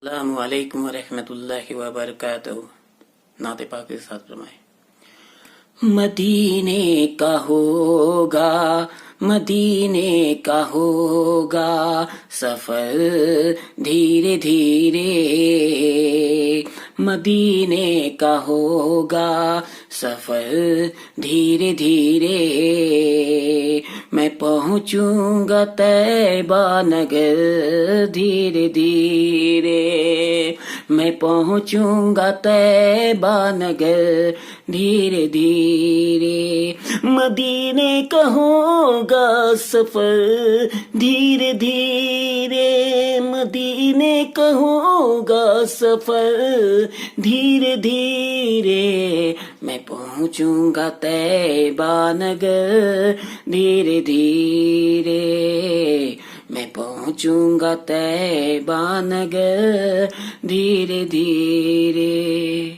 السلام علیکم ورحمۃ اللہ وبرکاتہ۔ نعت پاک کے ساتھ فرمائے۔ مدینے کا ہوگا، مدینے کا ہوگا سفر دھیرے دھیرے، مدینے کا ہوگا سفر دھیرے دھیرے، میں پہنچوں گا طیبہ نگر دھیرے دھیرے، میں پہنچوں گا طیبہ نگر دھیرے دھیرے، مدینے کا ہوگا سفر دھیرے دھیرے، مدینے کا ہوگا سفر دھیرے دھیرے، میں پہنچوں گا طیبہ نگر دھیرے دھیرے، میں پہنچوں گا طیبہ نگر دھیرے دھیرے۔